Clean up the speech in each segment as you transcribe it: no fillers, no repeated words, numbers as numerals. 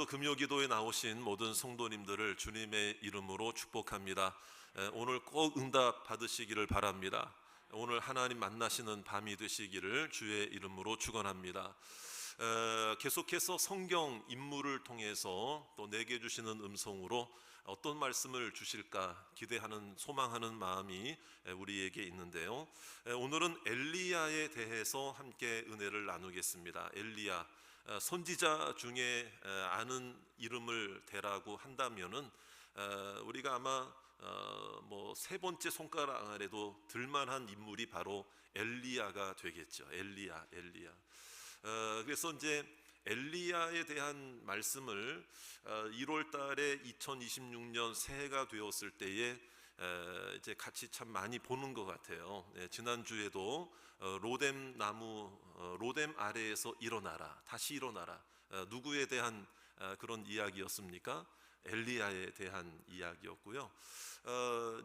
금요기도에 나오신 모든 성도님들을 주님의 이름으로 축복합니다. 오늘 꼭 응답 받으시기를 바랍니다. 오늘 하나님 만나시는 밤이 되시기를 주의 이름으로 축원합니다. 계속해서 성경 인물을 통해서 또 내게 주시는 음성으로 어떤 말씀을 주실까 기대하는 소망하는 마음이 우리에게 있는데요. 오늘은 엘리야에 대해서 함께 은혜를 나누겠습니다. 엘리야, 선지자 중에 아는 이름을 대라고 한다면은 우리가 아마 세 번째 손가락 아래도 들만한 인물이 바로 엘리야가 되겠죠. 엘리야. 그래서 이제 엘리야에 대한 말씀을 1월 달에 2026년 새해가 되었을 때에 이제 같이 참 많이 보는 것 같아요. 지난주에도 로뎀 나무, 로뎀 아래에서 일어나라, 다시 일어나라. 누구에 대한 그런 이야기였습니까? 엘리야에 대한 이야기였고요.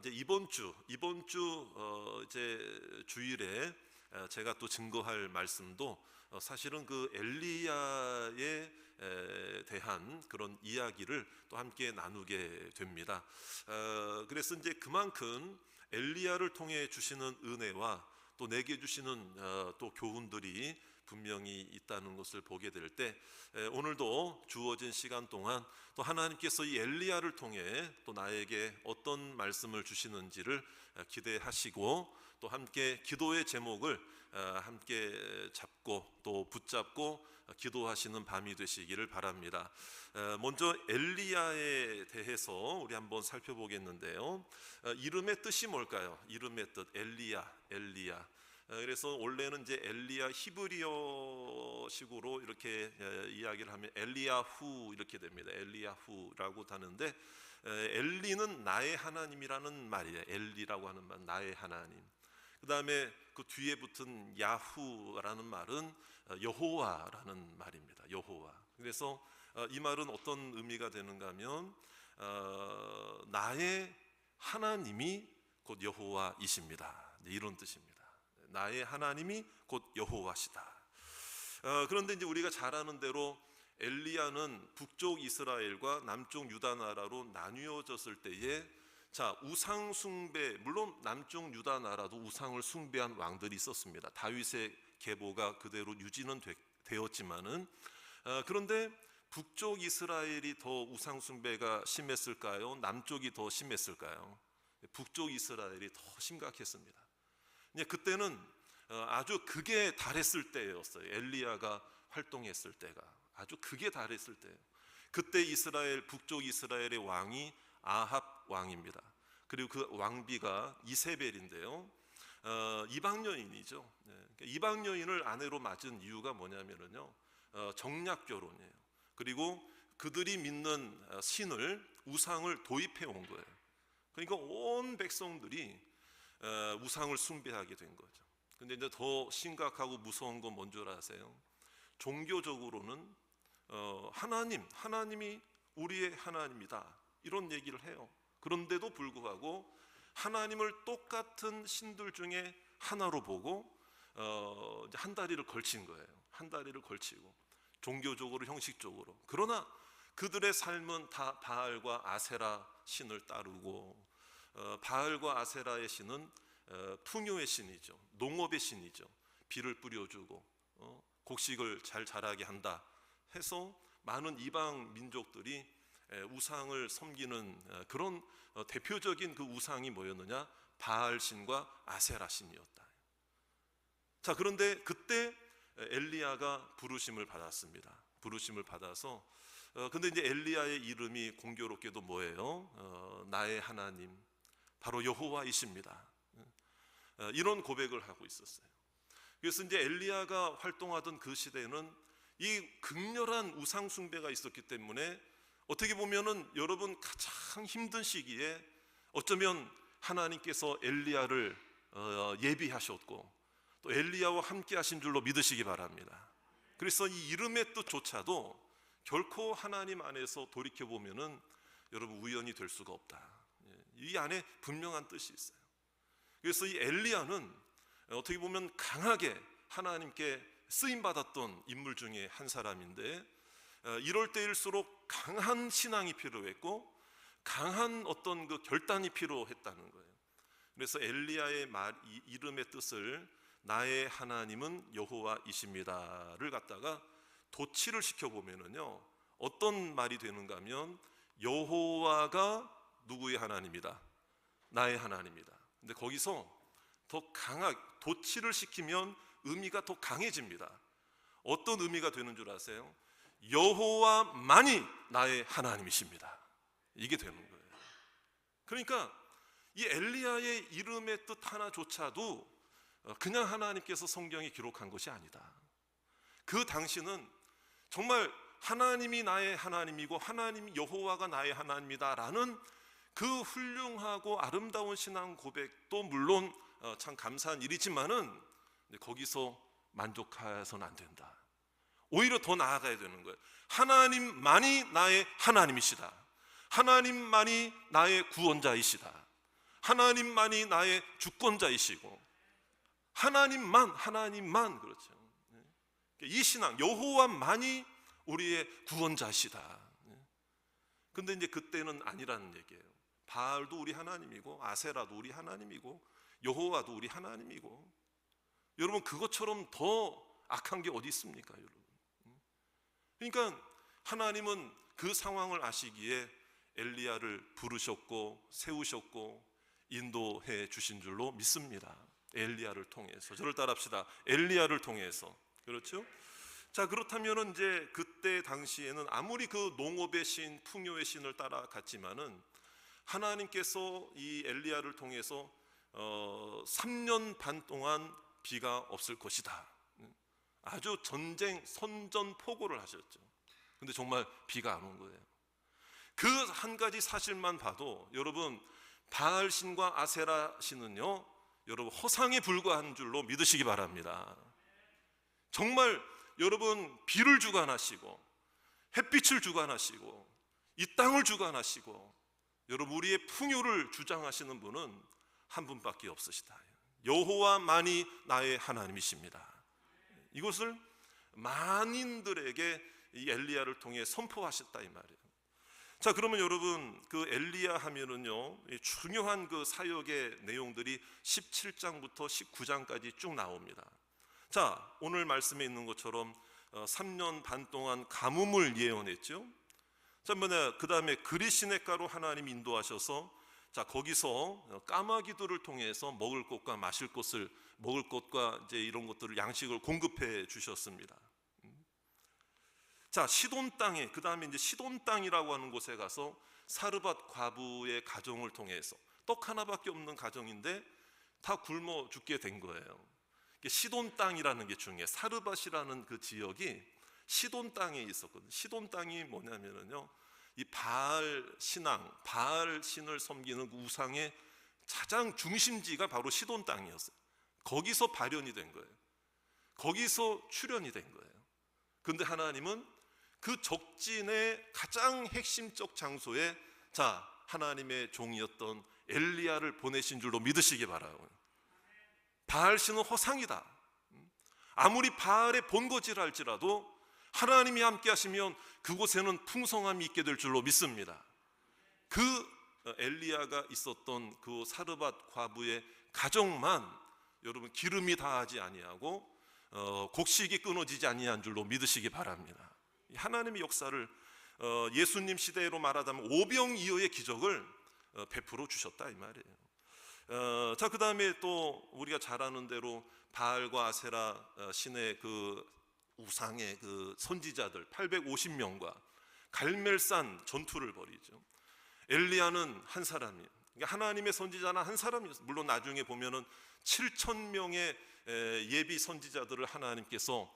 이제 이번 주 이제 주일에 제가 또 증거할 말씀도 사실은 그 엘리야에 대한 그런 이야기를 또 함께 나누게 됩니다. 그래서 이제 그만큼 엘리야를 통해 주시는 은혜와 또 내게 주시는 또 교훈들이 분명히 있다는 것을 보게 될 때 오늘도 주어진 시간 동안 또 하나님께서 이 엘리야를 통해 또 나에게 어떤 말씀을 주시는지를 기대하시고 또 함께 기도의 제목을 함께 잡고 또 붙잡고 기도하시는 밤이 되시기를 바랍니다. 먼저 엘리야에 대해서 우리 한번 살펴보겠는데요. 이름의 뜻이 뭘까요? 이름의 뜻 엘리야. 그래서 원래는 이제 엘리야 히브리어식으로 이렇게 이야기를 하면 엘리야후 이렇게 됩니다. 엘리야후라고 하는데 엘리는 나의 하나님이라는 말이에요. 엘리라고 하는 말, 나의 하나님. 그 다음에 그 뒤에 붙은 야후라는 말은 여호와라는 말입니다. 여호와. 그래서 이 말은 어떤 의미가 되는가 하면 나의 하나님이 곧 여호와이십니다. 이런 뜻입니다. 나의 하나님이 곧 여호와시다. 그런데 이제 우리가 잘 아는 대로 엘리야는 북쪽 이스라엘과 남쪽 유다 나라로 나뉘어졌을 때에 우상 숭배, 물론 남쪽 유다 나라도 우상을 숭배한 왕들이 있었습니다. 다윗의 계보가 그대로 유지는 되었지만은 그런데 북쪽 이스라엘이 더 우상 숭배가 심했을까요? 남쪽이 더 심했을까요? 북쪽 이스라엘이 더 심각했습니다. 그때는 아주 극에 달했을 때였어요. 엘리야가 활동했을 때가 아주 극에 달했을 때예요. 그때 이스라엘, 북쪽 이스라엘의 왕이 아합 왕입니다. 그리고 그 왕비가 이세벨인데요. 이방 여인이죠. 이방 여인을 아내로 맞은 이유가 뭐냐면요, 정략 결혼이에요. 그리고 그들이 믿는 신을, 우상을 도입해 온 거예요. 그러니까 온 백성들이 우상을 숭배하게 된 거죠. 근데 이제 더 심각하고 무서운 건 뭔 줄 아세요? 종교적으로는 하나님이 우리의 하나님이다 이런 얘기를 해요. 그런데도 불구하고 하나님을 똑같은 신들 중에 하나로 보고 한 다리를 걸친 거예요. 한 다리를 걸치고 종교적으로, 형식적으로. 그러나 그들의 삶은 다 바알과 아세라 신을 따르고, 바알과 아세라의 신은 풍요의 신이죠. 농업의 신이죠. 비를 뿌려주고 곡식을 잘 자라게 한다 해서 많은 이방 민족들이 우상을 섬기는 그런 대표적인 그 우상이 뭐였느냐? 바알 신과 아세라 신이었다. 그런데 그때 엘리야가 부르심을 받았습니다. 부르심을 받아서 근데 이제 엘리야의 이름이 공교롭게도 뭐예요? 나의 하나님, 바로 여호와이십니다. 이런 고백을 하고 있었어요. 그래서 이제 엘리야가 활동하던 그 시대는 이 극렬한 우상 숭배가 있었기 때문에 어떻게 보면은 여러분 가장 힘든 시기에 어쩌면 하나님께서 엘리야를 예비하셨고 또 엘리야와 함께 하신 줄로 믿으시기 바랍니다. 그래서 이 이름의 뜻조차도 결코 하나님 안에서 돌이켜 보면은 여러분 우연이 될 수가 없다. 이 안에 분명한 뜻이 있어요. 그래서 이 엘리야는 어떻게 보면 강하게 하나님께 쓰임 받았던 인물 중에 한 사람인데 이럴 때일수록 강한 신앙이 필요했고 강한 어떤 그 결단이 필요했다는 거예요. 그래서 엘리야의 이름의 뜻을 나의 하나님은 여호와이십니다를 갖다가 도치를 시켜보면은요 어떤 말이 되는가 하면 여호와가 누구의 하나님이다? 나의 하나님이다. 근데 거기서 더 강하게 도치를 시키면 의미가 더 강해집니다. 어떤 의미가 되는 줄 아세요? 여호와만이 나의 하나님이십니다. 이게 되는 거예요. 그러니까 이 엘리야의 이름의 뜻 하나조차도 그냥 하나님께서 성경에 기록한 것이 아니다. 그 당시는 정말 하나님이 나의 하나님이고 하나님 여호와가 나의 하나님이다라는 그 훌륭하고 아름다운 신앙 고백도 물론 참 감사한 일이지만은 거기서 만족해서는 안 된다. 오히려 더 나아가야 되는 거예요. 하나님만이 나의 하나님이시다. 하나님만이 나의 구원자이시다. 하나님만이 나의 주권자이시고 하나님만 그렇죠. 이 신앙 여호와만이 우리의 구원자시다. 근데 이제 그때는 아니라는 얘기예요. 바알도 우리 하나님이고 아세라도 우리 하나님이고 여호와도 우리 하나님이고 여러분 그것처럼 더 악한 게 어디 있습니까, 여러분? 그러니까 하나님은 그 상황을 아시기에 엘리야를 부르셨고 세우셨고 인도해 주신 줄로 믿습니다. 엘리야를 통해서. 저를 따라합시다. 엘리야를 통해서. 그렇죠? 자, 그렇다면은 이제 그때 당시에는 아무리 그 농업의 신, 풍요의 신을 따라갔지만은 하나님께서 이 엘리야를 통해서 3년 반 동안 비가 없을 것이다. 아주 선전포고를 하셨죠. 근데 정말 비가 안 온 거예요. 그 한 가지 사실만 봐도 여러분 바알 신과 아세라 신은요 여러분 허상에 불과한 줄로 믿으시기 바랍니다. 정말 여러분 비를 주관하시고 햇빛을 주관하시고 이 땅을 주관하시고 여러분 우리의 풍요를 주장하시는 분은 한 분밖에 없으시다. 여호와만이 나의 하나님이십니다. 이것을 만인들에게 이 엘리야를 통해 선포하셨다 이 말이에요. 자, 그러면 여러분 그 엘리야 하면은요 중요한 그 사역의 내용들이 17장부터 19장까지 쭉 나옵니다. 자, 오늘 말씀에 있는 것처럼 3년 반 동안 가뭄을 예언했죠. 자, 그 다음에 그리시네가로 하나님 인도하셔서 자 거기서 까마귀들을 통해서 먹을 것과 마실 것을 먹을 것과 이제 이런 것들을 양식을 공급해 주셨습니다. 자, 시돈 땅에 그 다음에 이제 시돈 땅이라고 하는 곳에 가서 사르밧 과부의 가정을 통해서 떡 하나밖에 없는 가정인데 다 굶어 죽게 된 거예요. 시돈 땅이라는 게 중요해요. 사르밧이라는 그 지역이 시돈 땅에 있었거든요. 시돈 땅이 뭐냐면은요, 이 바알 신앙, 바알 신을 섬기는 그 우상의 가장 중심지가 바로 시돈 땅이었어요. 거기서 발현이 된 거예요. 거기서 출현이 된 거예요. 그런데 하나님은 그 적진의 가장 핵심적 장소에 자 하나님의 종이었던 엘리야를 보내신 줄로 믿으시기 바라요. 바알 신은 허상이다. 아무리 바알의 본거지라 할지라도 하나님이 함께 하시면 그곳에는 풍성함이 있게 될 줄로 믿습니다. 그 엘리야가 있었던 그 사르밧 과부의 가정만 여러분 기름이 다하지 아니하고 곡식이 끊어지지 아니한 줄로 믿으시기 바랍니다. 하나님의 역사를 예수님 시대로 말하자면 오병이어의 기적을 베풀어 주셨다 이 말이에요. 자, 그 다음에 또 우리가 잘 아는 대로 바알과 아세라 신의 그 우상의 그 선지자들 850명과 갈멜산 전투를 벌이죠. 엘리야는 한 사람이에요. 그러니까 하나님의 선지자는 한 사람이었어요. 물론 나중에 보면은 7,000명의 예비 선지자들을 하나님께서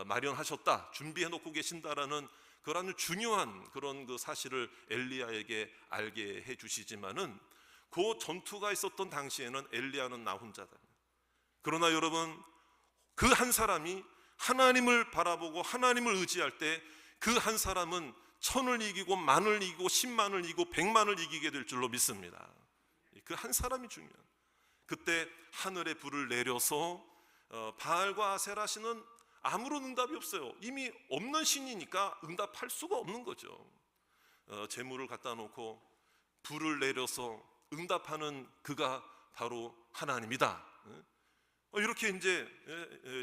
마련하셨다, 준비해 놓고 계신다라는 그런 중요한 그런 그 사실을 엘리야에게 알게 해 주시지만은 그 전투가 있었던 당시에는 엘리야는 나 혼자다. 그러나 여러분 그 한 사람이 하나님을 바라보고 하나님을 의지할 때 그 한 사람은 1000을 이기고 10,000을 이기고 100,000을 이기고 100만을 이기게 될 줄로 믿습니다. 그 한 사람이 중요한. 그때 하늘의 불을 내려서 바알과 아세라 신은 아무런 응답이 없어요. 이미 없는 신이니까 응답할 수가 없는 거죠. 재물을 갖다 놓고 불을 내려서 응답하는 그가 바로 하나님이다. 이렇게 이제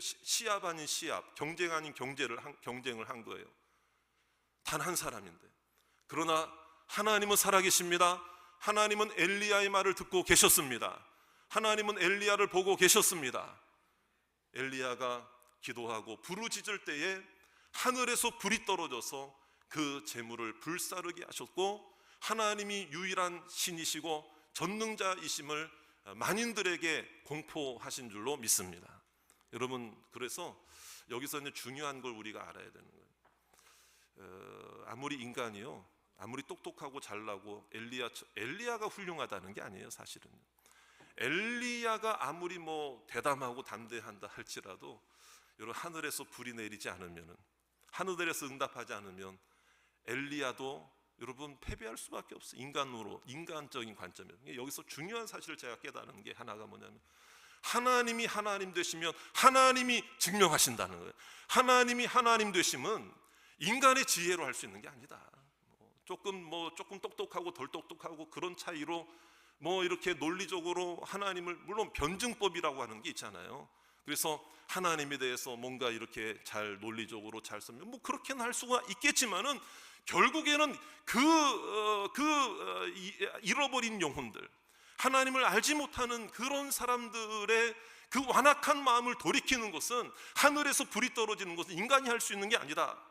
시합 아닌 시합, 경쟁 아닌 경쟁을 한 거예요. 단 한 사람인데. 그러나 하나님은 살아계십니다. 하나님은 엘리야의 말을 듣고 계셨습니다. 하나님은 엘리야를 보고 계셨습니다. 엘리야가 기도하고 부르짖을 때에 하늘에서 불이 떨어져서 그 재물을 불사르게 하셨고, 하나님이 유일한 신이시고 전능자이심을 만인들에게 공포하신 줄로 믿습니다. 여러분, 그래서 여기서 이제 중요한 걸 우리가 알아야 되는 거예요. 아무리 인간이요, 아무리 똑똑하고 잘나고 엘리야가 훌륭하다는 게 아니에요. 사실은 엘리야가 아무리 뭐 대담하고 담대한다 할지라도 여러분, 하늘에서 불이 내리지 않으면, 하늘에서 응답하지 않으면 엘리야도 여러분 패배할 수밖에 없어요. 인간적인 관점에서. 여기서 중요한 사실을 제가 깨달은 게 하나가 뭐냐면, 하나님이 하나님 되시면 하나님이 증명하신다는 거예요. 하나님이 하나님 되심은 인간의 지혜로 할 수 있는 게 아니다. 조금 똑똑하고 덜 똑똑하고 그런 차이로 이렇게 논리적으로 하나님을, 물론 변증법이라고 하는 게 있잖아요. 그래서 하나님에 대해서 뭔가 이렇게 잘 논리적으로 잘 쓰면 그렇게는 할 수가 있겠지만은, 결국에는 잃어버린 영혼들, 하나님을 알지 못하는 그런 사람들의 그 완악한 마음을 돌이키는 것은, 하늘에서 불이 떨어지는 것은 인간이 할 수 있는 게 아니다.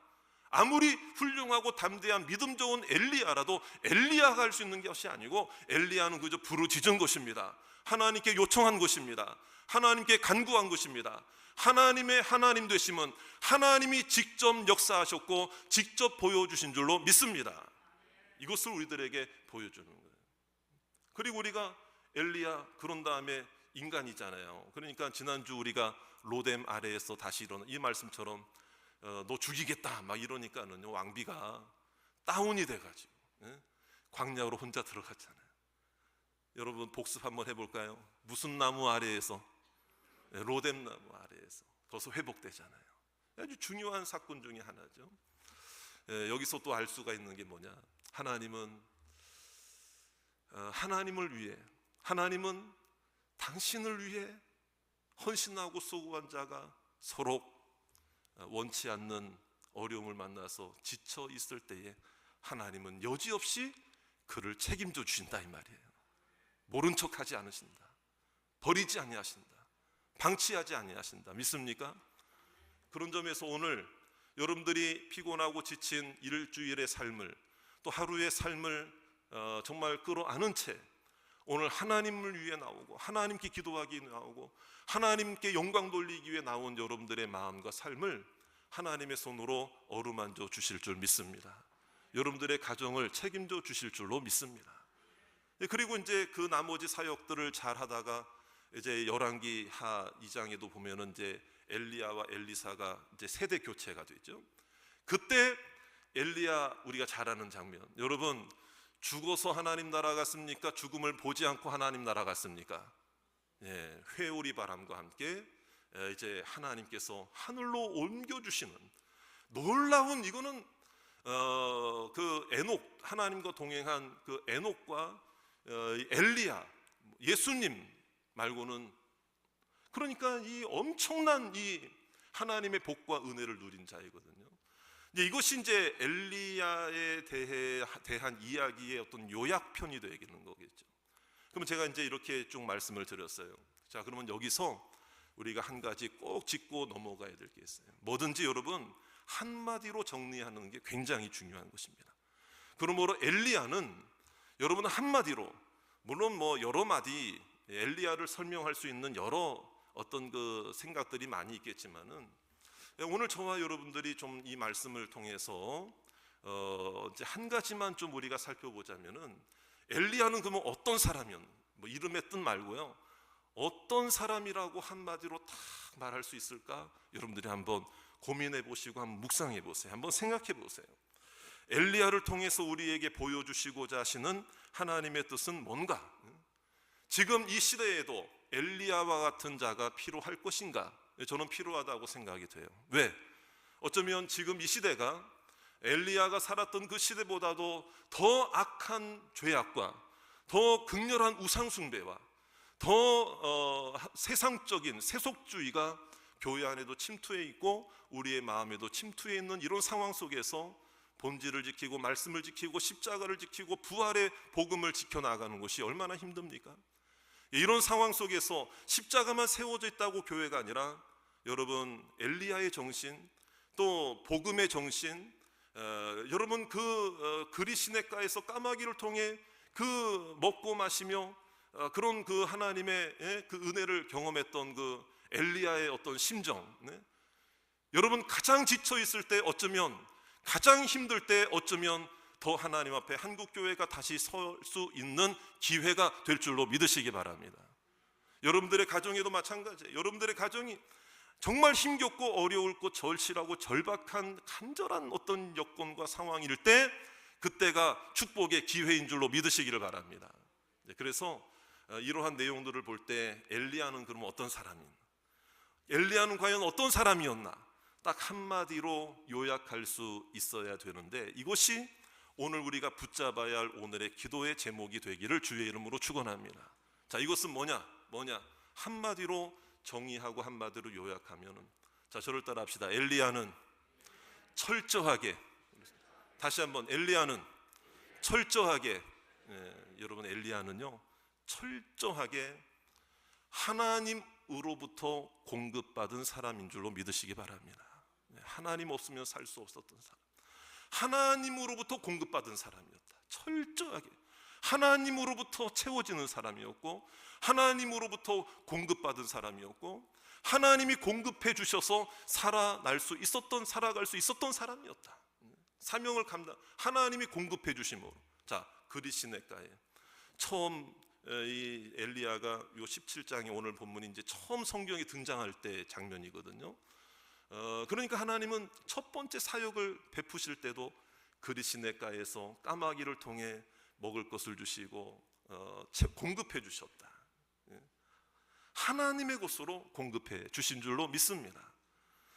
아무리 훌륭하고 담대한 믿음 좋은 엘리야라도 엘리야가 할 수 있는 것이 아니고, 엘리야는 그저 부르짖은 것입니다. 하나님께 요청한 것입니다. 하나님께 간구한 것입니다. 하나님의 하나님 되심은 하나님이 직접 역사하셨고 직접 보여주신 줄로 믿습니다. 이것을 우리들에게 보여주는 거예요. 그리고 우리가 엘리야, 그런 다음에 인간이잖아요. 그러니까 지난주 우리가 로뎀 아래에서 다시 일어난 이 말씀처럼 너 죽이겠다 막 이러니까는 왕비가 다운이 돼가지고 광야로 혼자 들어갔잖아요. 여러분, 복습 한번 해볼까요? 무슨 나무 아래에서? 로뎀 나무 아래에서. 거기서 회복되잖아요. 아주 중요한 사건 중에 하나죠. 여기서 또 알 수가 있는 게 뭐냐, 하나님은 하나님을 위해, 하나님은 당신을 위해 헌신하고 수고한 자가 서로 원치 않는 어려움을 만나서 지쳐 있을 때에 하나님은 여지없이 그를 책임져 주신다, 이 말이에요. 모른 척하지 않으신다. 버리지 아니하신다. 방치하지 아니하신다. 믿습니까? 그런 점에서 오늘 여러분들이 피곤하고 지친 일주일의 삶을, 또 하루의 삶을 정말 끌어안은 채 오늘 하나님을 위해 나오고 하나님께 기도하기 위해 나오고 하나님께 영광 돌리기 위해 나온 여러분들의 마음과 삶을 하나님의 손으로 어루만져 주실 줄 믿습니다. 여러분들의 가정을 책임져 주실 줄로 믿습니다. 그리고 이제 그 나머지 사역들을 잘 하다가 이제 열왕기 하 2장에도 보면은 이제 엘리야와 엘리사가 이제 세대 교체가 되죠. 그때 엘리야, 우리가 잘 아는 장면, 여러분, 죽어서 하나님 나라 갔습니까? 죽음을 보지 않고 하나님 나라 갔습니까? 회오리 바람과 함께 이제 하나님께서 하늘로 옮겨주시는 놀라운, 이거는 그 에녹, 하나님과 동행한 그 에녹과 엘리야, 예수님 말고는, 그러니까 이 엄청난 이 하나님의 복과 은혜를 누린 자이거든요. 이것이 이제 엘리야에 대한 이야기의 어떤 요약편이 되는 거겠죠. 그러면 제가 이제 이렇게 쭉 말씀을 드렸어요. 자, 그러면 여기서 우리가 한 가지 꼭 짚고 넘어가야 될 게 있어요. 뭐든지 여러분 한마디로 정리하는 게 굉장히 중요한 것입니다. 그러므로 엘리야는 여러분 한마디로, 물론 여러 마디 엘리야를 설명할 수 있는 여러 어떤 그 생각들이 많이 있겠지만은, 오늘 저와 여러분들이 좀 이 말씀을 통해서 이제 한 가지만 좀 우리가 살펴보자면은, 엘리야는 그러면 어떤 사람이었는, 이름의 뜻 말고요, 어떤 사람이라고 한마디로 딱 말할 수 있을까? 여러분들이 한번 고민해 보시고 한번 묵상해 보세요. 한번 생각해 보세요. 엘리야를 통해서 우리에게 보여주시고자 하시는 하나님의 뜻은 뭔가? 지금 이 시대에도 엘리야와 같은 자가 필요할 것인가? 저는 필요하다고 생각이 돼요. 왜? 어쩌면 지금 이 시대가 엘리야가 살았던 그 시대보다도 더 악한 죄악과 더 극렬한 우상숭배와 더 세상적인 세속주의가 교회 안에도 침투해 있고 우리의 마음에도 침투해 있는 이런 상황 속에서 본질을 지키고 말씀을 지키고 십자가를 지키고 부활의 복음을 지켜나가는 것이 얼마나 힘듭니까? 이런 상황 속에서 십자가만 세워져 있다고 교회가 아니라 여러분 엘리야의 정신 또 복음의 정신, 여러분 그리 시냇가에서 까마귀를 통해 그 먹고 마시며 그런 그 하나님의 그 은혜를 경험했던 그 엘리야의 어떤 심정, 여러분 가장 지쳐 있을 때 어쩌면 가장 힘들 때 어쩌면 더 하나님 앞에 한국교회가 다시 설 수 있는 기회가 될 줄로 믿으시기 바랍니다. 여러분들의 가정에도 마찬가지예요. 여러분들의 가정이 정말 힘겹고 어려울고 절실하고 절박한 간절한 어떤 여건과 상황일 때 그때가 축복의 기회인 줄로 믿으시기를 바랍니다. 그래서 이러한 내용들을 볼 때 엘리야는 그럼 어떤 사람이었나? 엘리야는 과연 어떤 사람이었나? 딱 한마디로 요약할 수 있어야 되는데 이것이 오늘 우리가 붙잡아야 할 오늘의 기도의 제목이 되기를 주의 이름으로 축원합니다. 자, 이것은 뭐냐? 한마디로 정의하고 한마디로 요약하면은, 자, 저를 따라 합시다. 엘리야는 철저하게, 다시 한번, 엘리야는 철저하게, 여러분 엘리야는요 철저하게 하나님으로부터 공급받은 사람인 줄로 믿으시기 바랍니다. 하나님 없으면 살 수 없었던 사람, 하나님으로부터 공급받은 사람이었다. 철저하게 하나님으로부터 채워지는 사람이었고 하나님으로부터 공급받은 사람이었고 하나님이 공급해 주셔서 살아갈 수 있었던 사람이었다. 사명을 감당, 하나님이 공급해 주심으로. 자, 그리 시냇가에 처음 이 엘리야가 요 17장이 오늘 본문이 이제 처음 성경에 등장할 때 장면이거든요. 그러니까 하나님은 첫 번째 사역을 베푸실 때도 그리 시냇가에서 까마귀를 통해 먹을 것을 주시고 공급해 주셨다. 하나님의 것으로 공급해 주신 줄로 믿습니다.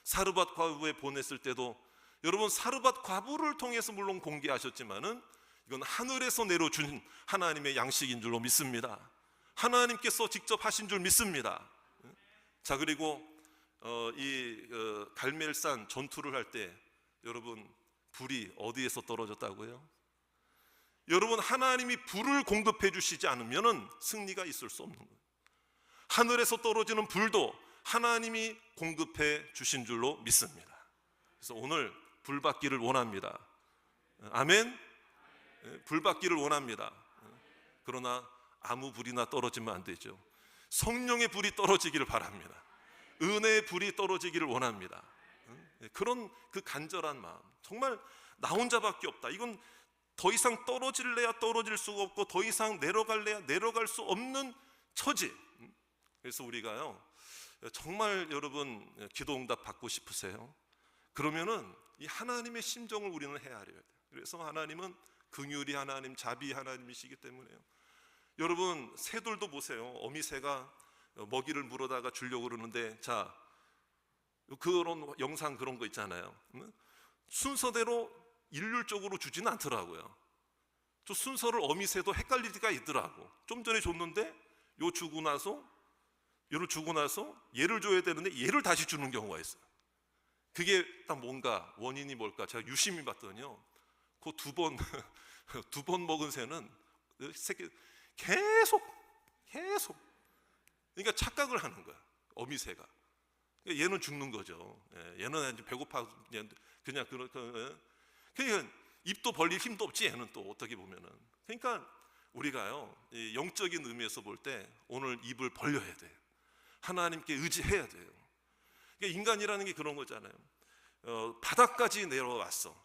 사르밧 과부에 보냈을 때도 여러분 사르밧 과부를 통해서 물론 공개하셨지만은 이건 하늘에서 내려준 하나님의 양식인 줄로 믿습니다. 하나님께서 직접 하신 줄 믿습니다. 자, 그리고 이 갈멜산 전투를 할 때 여러분 불이 어디에서 떨어졌다고요? 여러분 하나님이 불을 공급해 주시지 않으면은 승리가 있을 수 없는 거예요. 하늘에서 떨어지는 불도 하나님이 공급해 주신 줄로 믿습니다. 그래서 오늘 불 받기를 원합니다. 아멘. 불 받기를 원합니다. 그러나 아무 불이나 떨어지면 안 되죠. 성령의 불이 떨어지기를 바랍니다. 은혜의 불이 떨어지기를 원합니다. 그런 그 간절한 마음, 정말 나 혼자밖에 없다. 이건 더 이상 떨어질래야 떨어질 수가 없고 더 이상 내려갈래야 내려갈 수 없는 처지. 그래서 우리가요 정말 여러분 기도 응답 받고 싶으세요? 그러면은 이 하나님의 심정을 우리는 헤아려야 돼요. 그래서 하나님은 긍휼이 하나님, 자비 하나님이시기 때문에요. 여러분 새들도 보세요. 어미새가 먹이를 물어다가 주려고 그러는데, 자, 그런 영상 그런 거 있잖아요. 순서대로 일률적으로 주지는 않더라고요. 저 순서를 어미새도 헷갈릴 때가 있더라고. 좀 전에 줬는데 요 주고 나서 얘를 주고 나서 얘를 줘야 되는데 얘를 다시 주는 경우가 있어요. 그게 딱 뭔가 원인이 뭘까? 제가 유심히 봤더니요, 그 두 번 먹은 새는 새끼 계속 그러니까 착각을 하는 거야, 어미새가. 얘는 죽는 거죠. 얘는 배고파 그냥 그러니까 입도 벌릴 힘도 없지, 얘는 또 어떻게 보면은. 그러니까 우리가요 영적인 의미에서 볼 때 오늘 입을 벌려야 돼요. 하나님께 의지해야 돼요. 그러니까 인간이라는 게 그런 거잖아요. 바닥까지 내려왔어.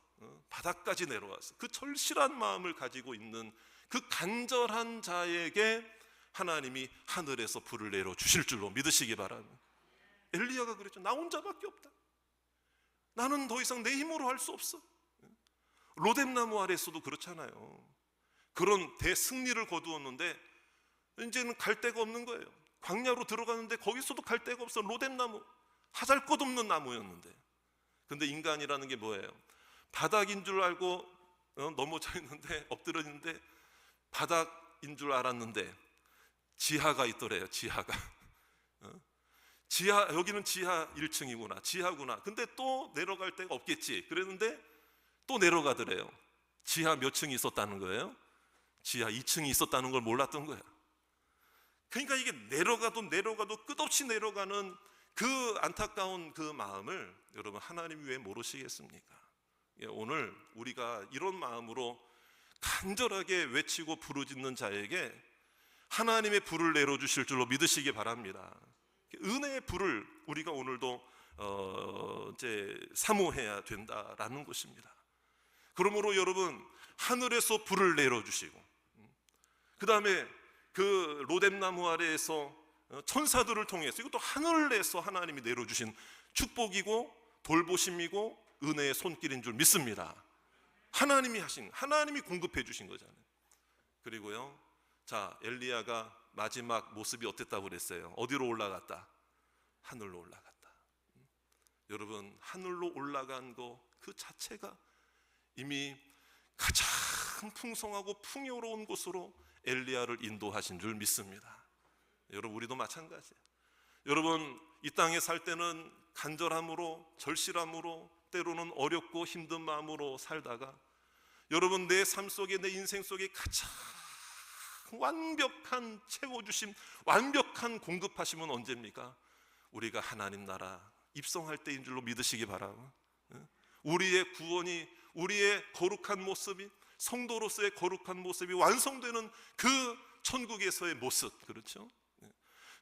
바닥까지 내려왔어. 그 절실한 마음을 가지고 있는 그 간절한 자에게 하나님이 하늘에서 불을 내려 주실 줄로 믿으시기 바랍니다. 엘리야가 그랬죠. 나 혼자밖에 없다. 나는 더 이상 내 힘으로 할 수 없어. 로뎀나무 아래에서도 그렇잖아요. 그런 대승리를 거두었는데 이제는 갈 데가 없는 거예요. 광야로 들어가는데 거기서도 갈 데가 없어. 로뎀나무. 하잘것없는 나무였는데, 근데 인간이라는 게 뭐예요? 바닥인 줄 알고 넘어져 있는데, 엎드려 있는데 바닥인 줄 알았는데 지하가 있더래요. 지하가. 지하, 여기는 지하 1층이구나, 지하구나. 근데 또 내려갈 데가 없겠지 그랬는데 또 내려가더래요. 지하 몇 층이 있었다는 거예요? 지하 2층이 있었다는 걸 몰랐던 거예요. 그러니까 이게 내려가도 끝없이 내려가는 그 안타까운 그 마음을 여러분, 하나님이 왜 모르시겠습니까? 오늘 우리가 이런 마음으로 간절하게 외치고 부르짖는 자에게 하나님의 불을 내려주실 줄로 믿으시기 바랍니다. 은혜의 불을 우리가 오늘도 이제 사모해야 된다라는 것입니다. 그러므로 여러분, 하늘에서 불을 내려주시고, 그 다음에 그 로뎀나무 아래에서 천사들을 통해서, 이것도 하늘에서 하나님이 내려주신 축복이고 돌보심이고 은혜의 손길인 줄 믿습니다. 하나님이 공급해 주신 거잖아요. 그리고요, 자, 엘리야가 마지막 모습이 어땠다고 그랬어요? 어디로 올라갔다? 하늘로 올라갔다. 여러분, 하늘로 올라간 거 그 자체가 이미 가장 풍성하고 풍요로운 곳으로 엘리야를 인도하신 줄 믿습니다. 여러분, 우리도 마찬가지예요. 여러분, 이 땅에 살 때는 간절함으로, 절실함으로, 때로는 어렵고 힘든 마음으로 살다가, 여러분, 내 삶 속에, 내 인생 속에 가장 완벽한 채워주심, 완벽한 공급하심은 언제입니까? 우리가 하나님 나라 입성할 때인 줄로 믿으시기 바라고. 우리의 구원이, 우리의 거룩한 모습이, 성도로서의 거룩한 모습이 완성되는 그 천국에서의 모습, 그렇죠?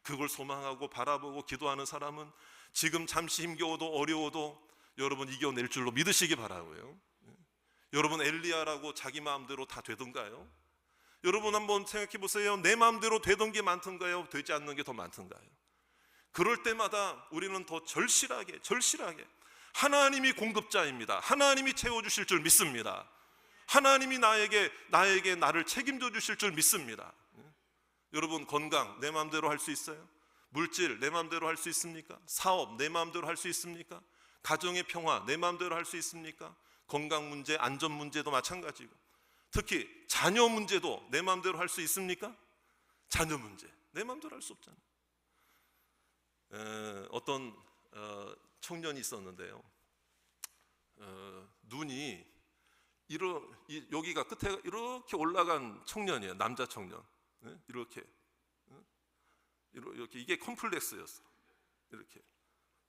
그걸 소망하고 바라보고 기도하는 사람은 지금 잠시 힘겨워도 어려워도 여러분 이겨낼 줄로 믿으시기 바라고요. 여러분, 엘리야라고 자기 마음대로 다 되던가요? 여러분, 한번 생각해 보세요. 내 마음대로 되던 게 많던가요? 되지 않는 게 더 많던가요? 그럴 때마다 우리는 더 절실하게 하나님이 공급자입니다. 하나님이 채워주실 줄 믿습니다. 하나님이 나를 책임져 주실 줄 믿습니다. 여러분, 건강 내 마음대로 할 수 있어요? 물질 내 마음대로 할 수 있습니까? 사업 내 마음대로 할 수 있습니까? 가정의 평화 내 마음대로 할 수 있습니까? 건강 문제, 안전 문제도 마찬가지고, 특히 자녀 문제도 내 마음대로 할 수 있습니까? 자녀 문제 내 마음대로 할 수 없잖아요. 어떤 청년이 있었는데요, 눈이 여기가 끝에 이렇게 올라간 청년이에요. 남자 청년. 이렇게 이게 컴플렉스였어.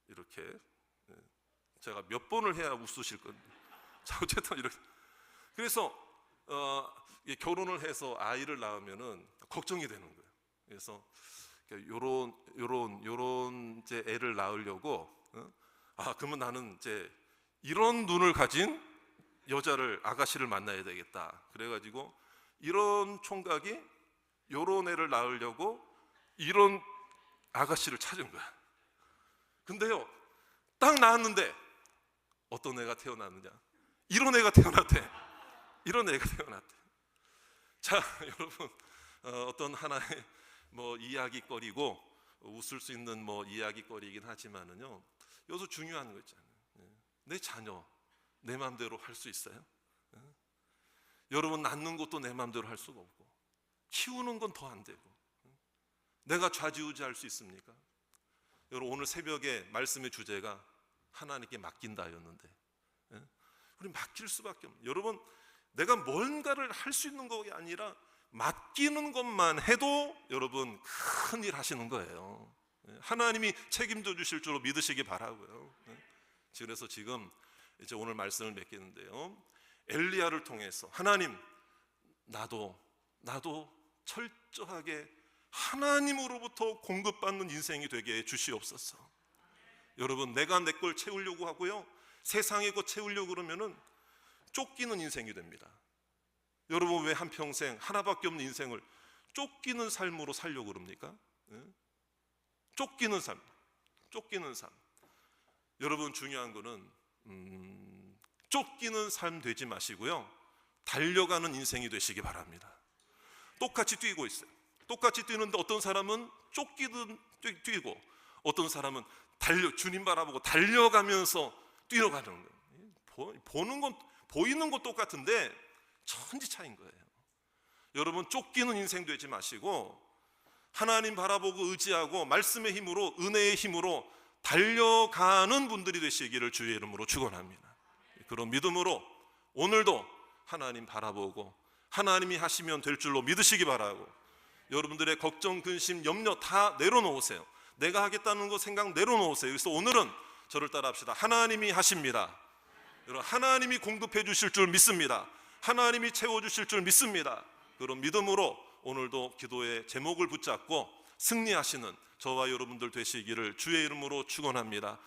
이렇게 제가 몇 번을 해야 웃으실 건데, 자, 어쨌든 이렇게. 그래서 결혼을 해서 아이를 낳으면은 걱정이 되는 거예요. 그래서 요런 이제 애를 낳으려고, 그러면 나는 이제 이런 눈을 가진 아가씨를 만나야 되겠다. 그래가지고 이런 총각이 요런 애를 낳으려고 이런 아가씨를 찾은 거야. 근데요, 딱 낳았는데 어떤 애가 태어났느냐? 이런 애가 태어났대. 자, 여러분, 어떤 하나의 이야기거리고 웃을 수 있는 이야기거리이긴 하지만은요, 여기서 중요한 거 있잖아요. 내 자녀 내 마음대로 할 수 있어요? 여러분, 낳는 것도 내 마음대로 할 수가 없고, 키우는 건 더 안 되고, 내가 좌지우지할 수 있습니까? 여러분, 오늘 새벽에 말씀의 주제가 하나님께 맡긴다였는데, 우리 맡길 수밖에 없는, 여러분, 내가 뭔가를 할 수 있는 것이 아니라 맡기는 것만 해도 여러분 큰 일 하시는 거예요. 하나님이 책임져 주실 줄로 믿으시기 바라고요. 그래서 지금 이제 오늘 말씀을 맺겠는데요, 엘리야를 통해서 하나님, 나도 철저하게 하나님으로부터 공급받는 인생이 되게 해 주시옵소서. 여러분, 내가 내 걸 채우려고 하고요, 세상의 것 채우려고 그러면은 쫓기는 인생이 됩니다. 여러분, 왜 한평생 하나밖에 없는 인생을 쫓기는 삶으로 살려고 그럽니까? 쫓기는 삶. 여러분, 중요한 거는 쫓기는 삶 되지 마시고요, 달려가는 인생이 되시기 바랍니다. 똑같이 뛰고 있어요. 똑같이 뛰는데 어떤 사람은 쫓기든 뛰고, 어떤 사람은 주님 바라보고 달려가면서 뛰어가는 거예요. 보이는 건 똑같은데 천지 차이인 거예요. 여러분, 쫓기는 인생 되지 마시고 하나님 바라보고 의지하고 말씀의 힘으로, 은혜의 힘으로 달려가는 분들이 되시기를 주의 이름으로 축원합니다. 그런 믿음으로 오늘도 하나님 바라보고 하나님이 하시면 될 줄로 믿으시기 바라고, 여러분들의 걱정, 근심, 염려 다 내려놓으세요. 내가 하겠다는 거 생각 내려놓으세요. 그래서 오늘은 저를 따라 합시다. 하나님이 하십니다. 여러분, 하나님이 공급해 주실 줄 믿습니다. 하나님이 채워주실 줄 믿습니다. 그런 믿음으로 오늘도 기도의 제목을 붙잡고 승리하시는 저와 여러분들 되시기를 주의 이름으로 축원합니다.